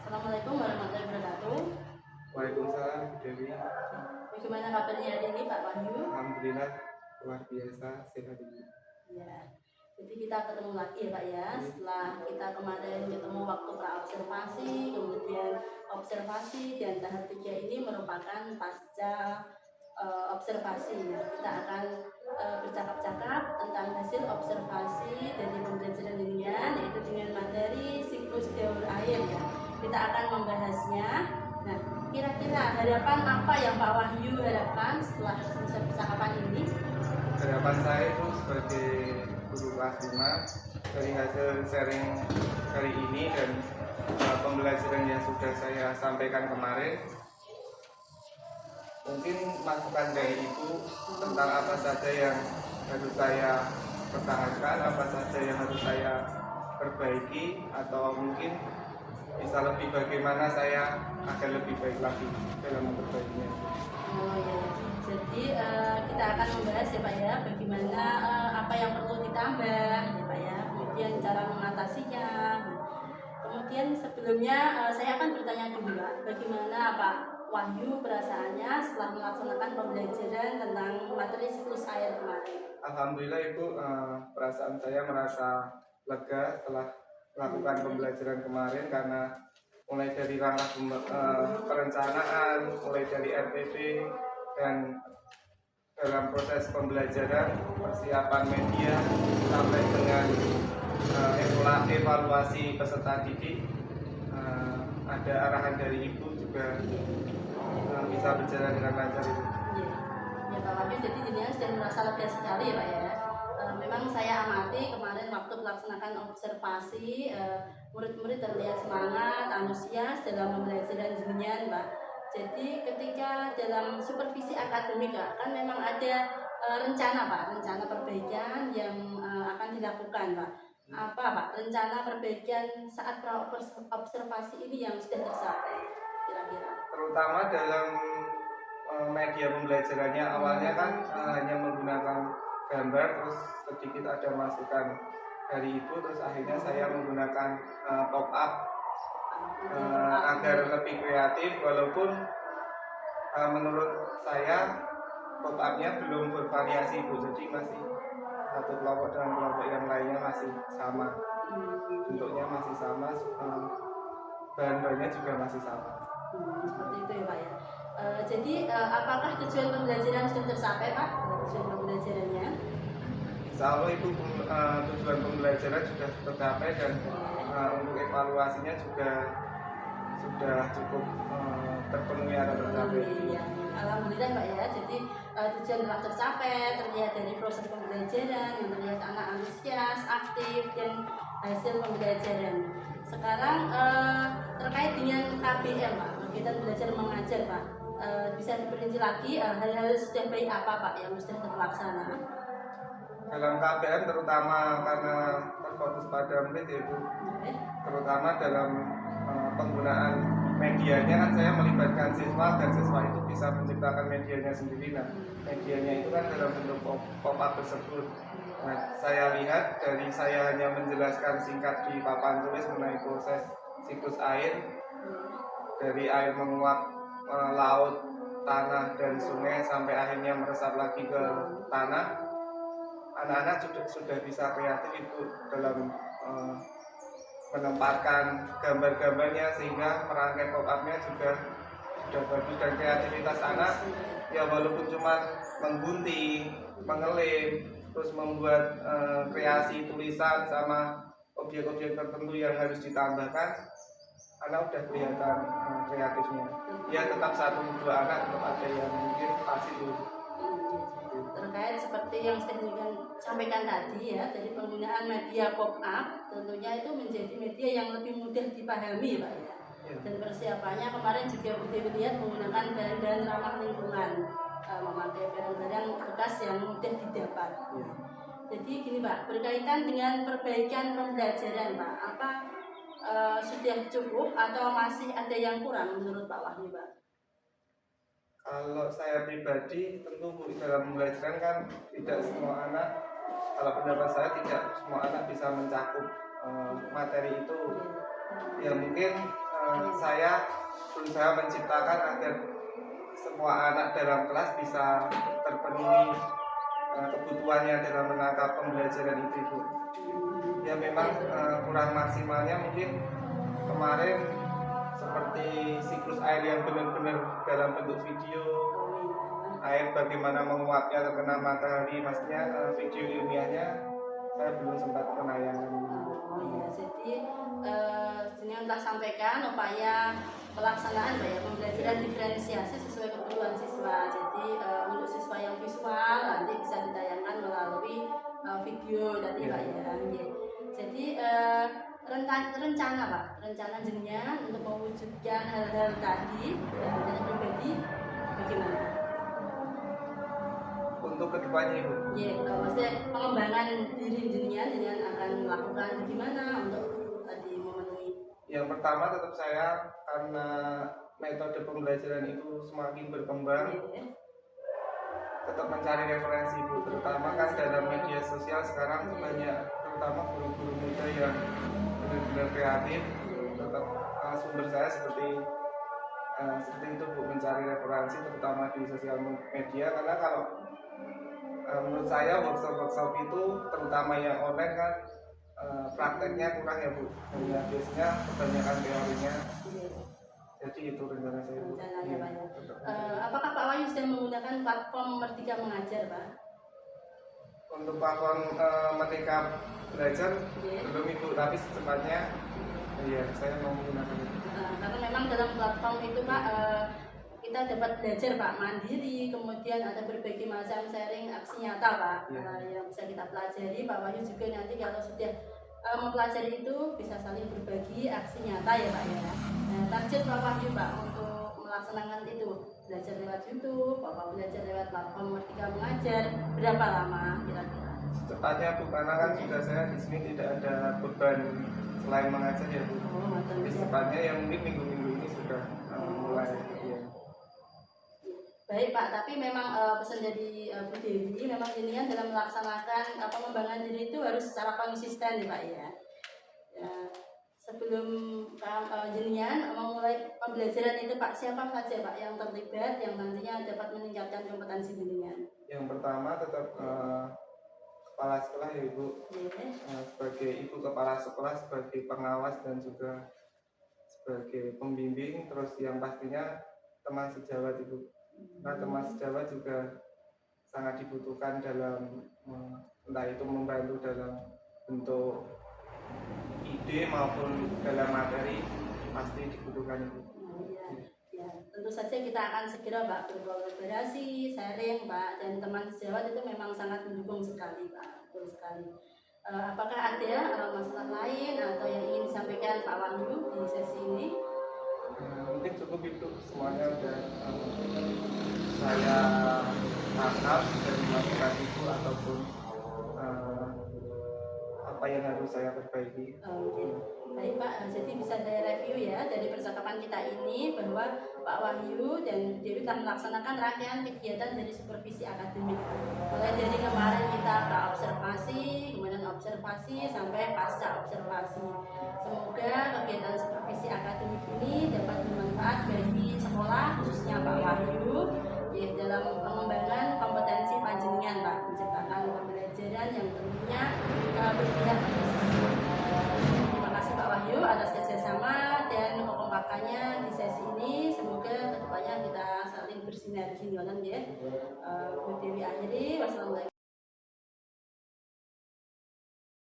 Assalamualaikum warahmatullahi wabarakatuh. Waalaikumsalam, Dewi. Bagaimana kabarnya hari ini Pak Wahyu? Alhamdulillah, luar biasa, sehat ini. Ya, jadi kita ketemu lagi ya Pak ya. Setelah kita kemarin ketemu waktu praobservasi, kemudian observasi dan tahap 3 ini merupakan pasca observasi ya. Kita akan bercakap-cakap tentang hasil observasi dari pembelajaran ilmiah, yaitu dengan materi siklus daur air ya. Kita akan membahasnya. Nah, kira-kira harapan apa yang Pak Wahyu harapkan setelah selesai percakapan ini? Harapan saya itu sebagai guru kelas 5 dari hasil sharing hari ini dan pembelajaran yang sudah saya sampaikan kemarin, mungkin masukan dari Ibu tentang apa saja yang harus saya pertahankan, apa saja yang harus saya perbaiki, atau mungkin bisa lebih bagaimana saya agar lebih baik lagi dalam memperbaikinya. Oh ya, jadi kita akan membahas ya Pak ya, bagaimana apa yang perlu ditambah ya Pak ya, kemudian cara mengatasinya. Kemudian sebelumnya saya akan bertanya dulu Pak, bagaimana Pak Wahyu perasaannya setelah melaksanakan pembelajaran tentang materi siklus air kemarin? Alhamdulillah Ibu, perasaan saya merasa lega setelah melakukan pembelajaran kemarin, karena mulai dari rangka perencanaan, mulai dari RPP, dan dalam proses pembelajaran, persiapan media, sampai dengan evaluasi peserta didik, ada arahan dari Ibu juga bisa berjalan dengan lancar itu. Ya Pak Wahyu, jadi jadinya sudah merasa lega sekali ya Pak ya. Memang saya amati kemarin waktu melaksanakan observasi, murid-murid terlihat semangat, antusias dalam pembelajaran dinian Pak. Jadi ketika dalam supervisi akademik kan memang ada rencana Pak, rencana perbaikan yang akan dilakukan Pak. Apa Pak rencana perbaikan saat observasi ini yang sudah tercapai kira-kira? Terutama dalam media pembelajarannya, awalnya kan hanya menggunakan gambar, terus sedikit ada masukan dari Ibu, terus akhirnya saya menggunakan pop up agar lebih kreatif, walaupun menurut saya pop up-nya belum bervariasi Ibu, jadi masih satu kelompok dengan kelompok yang lainnya masih sama, bentuknya masih sama, bahan-bahannya juga masih sama. Seperti itu ya Pak ya. Jadi apakah tujuan pembelajaran sudah tercapai Pak? Tujuan pembelajarannya? Insya Allah Ibu, tujuan pembelajaran sudah tercapai, dan untuk evaluasinya juga sudah cukup terpenuhi atau tercapai. Ya. Alhamdulillah Pak ya. Jadi tujuan telah tercapai, terlihat dari proses pembelajaran yang terlihat anak antusias, aktif, dan hasil pembelajaran. Sekarang terkait dengan KBM Pak, kegiatan belajar mengajar Pak, bisa diperinci lagi hal-hal sudah baik apa Pak yang sudah terlaksana? Dalam KBM terutama karena terfokus pada murid ya Ibu, terutama dalam penggunaan medianya kan saya melibatkan siswa, dan siswa itu bisa menciptakan medianya sendiri. Nah, medianya itu kan dalam bentuk pop-up tersebut. Nah, saya lihat dari saya hanya menjelaskan singkat di papan tulis mengenai proses siklus air, dari air menguap laut, tanah, dan sungai sampai akhirnya meresap lagi ke tanah. Anak-anak sudah bisa kreatif itu dalam menempatkan gambar-gambarnya, sehingga merangkai pop-up-nya juga sudah bagus, dan kreativitas anak ya walaupun cuma menggunting, mengelip, terus membuat kreasi tulisan sama objek-objek tertentu yang harus ditambahkan, anak udah kelihatan kreatifnya. Ya tetap satu dua anak tetap ada yang mungkin pasti dulu. Terkait seperti yang saya sampaikan tadi ya, dari penggunaan media pop-up tentunya itu menjadi media yang lebih mudah dipahami Pak ya. Dan persiapannya kemarin juga sudah lihat menggunakan bahan-bahan ramah lingkungan, memakai barang-barang bekas yang mudah didapat. Jadi gini Pak, berkaitan dengan perbaikan pembelajaran Pak, apa sudah cukup atau masih ada yang kurang menurut Pak Wahyu Pak? Kalau saya pribadi, tentu dalam pembelajaran kan tidak semua anak, kalau pendapat saya tidak semua anak bisa mencakup materi itu. Ya mungkin saya berusaha menciptakan agar semua anak dalam kelas bisa terpenuhi kebutuhannya dalam menangkap pembelajaran itu, Ibu. Ya memang kurang maksimalnya mungkin kemarin seperti siklus air yang benar-benar dalam bentuk video, air bagaimana menguapnya terkena matahari, maksudnya video ilmiahnya saya belum sempat menayangkan. Oh iya, jadi yang telah sampaikan upaya pelaksanaan ya pembelajaran diferensiasi sesuai kebutuhan siswa. Jadi untuk siswa yang visual nanti bisa ditayangkan melalui video tadi Pak ya. Jadi rencana jenengan untuk mewujudkan hal-hal tadi rencana pribadi bagaimana? Untuk kedepannya, Ibu. Iya, maksudnya pengembangan diri jenengan akan melakukan gimana untuk tadi memenuhi? Yang pertama tetap saya karena metode pembelajaran itu semakin berkembang, tetap mencari referensi, Bu. Terutama kan dalam media sosial sekarang banyak, terutama guru-guru muda yang benar-benar kreatif. Tetap sumber saya seperti itu, Bu, mencari referensi terutama di sosial media, karena kalau menurut saya workshop itu terutama yang online kan prakteknya kurang ya, Bu. Ya, biasanya kebanyakan teorinya. Jadi itu rencana saya, Bu. Rencananya Pak ya. Apakah Pak Wahyu sudah menggunakan platform Merdeka Mengajar, Pak? Untuk platform Merdeka Belajar belum, Ibu, tapi secepatnya iya saya mau menggunakan itu. Karena memang dalam platform itu Pak kita dapat belajar Pak mandiri, kemudian ada berbagai macam sharing aksi nyata Pak yang bisa kita pelajari. Pak Wahyu juga nanti kalau sudah mempelajari itu bisa saling berbagi aksi nyata ya Pak ya. Nah, target Pak Wahyu Pak untuk melaksanakan itu belajar lewat YouTube, Bapak belajar lewat platform Merdeka Mengajar berapa lama kira-kira? Secepatnya, Bu, karena kan juga saya di sini tidak ada beban selain mengajar ya, Bu. Jadi secepatnya yang mungkin minggu-minggu ini sudah mulai. Baik Pak, tapi memang pesan dari Bu Dewi memang ini kan dalam melaksanakan pengembangan diri itu harus secara konsisten ya Pak ya. Sebelum jenengan memulai pembelajaran itu Pak, siapa saja Pak yang terlibat yang nantinya dapat meningkatkan kompetensi jenengan? Yang pertama tetap kepala sekolah ya, Ibu. Sebagai ibu kepala sekolah, sebagai pengawas dan juga sebagai pembimbing, terus yang pastinya teman sejawat, Ibu. Nah, teman sejawat juga sangat dibutuhkan dalam entah itu membantu dalam bentuk ide maupun dalam materi, pasti dibutuhkan itu. Ya, tentu saja kita akan segera Pak berkolaborasi, sharing Pak, dan teman sejawat itu memang sangat mendukung sekali Pak, betul sekali. Apakah ada masalah lain atau yang ingin disampaikan Pak Wahyu di sesi ini? Mungkin cukup itu, semuanya sudah saya tangkap dan melakukan itu ataupun apa yang harus saya perbaiki. Baik Pak, jadi bisa saya review ya dari percakapan kita ini bahwa Pak Wahyu dan Dewi telah melaksanakan rangkaian kegiatan dari supervisi akademik. Mulai dari kemarin kita observasi, kemudian observasi sampai pasca observasi. Semoga kegiatan supervisi akademik ini dapat bermanfaat bagi sekolah, khususnya Pak Wahyu, ya, dalam pengembangan kompetensi panjenengan Pak, menciptakan pembelajaran yang tentunya berpihak pada siswa. Terima kasih Pak Wahyu atas kerjasama dan kekompakannya di sesi ini. Semoga kedepannya kita saling bersinergi ya. Bu Dewi akhiri. Wassalamualaikum.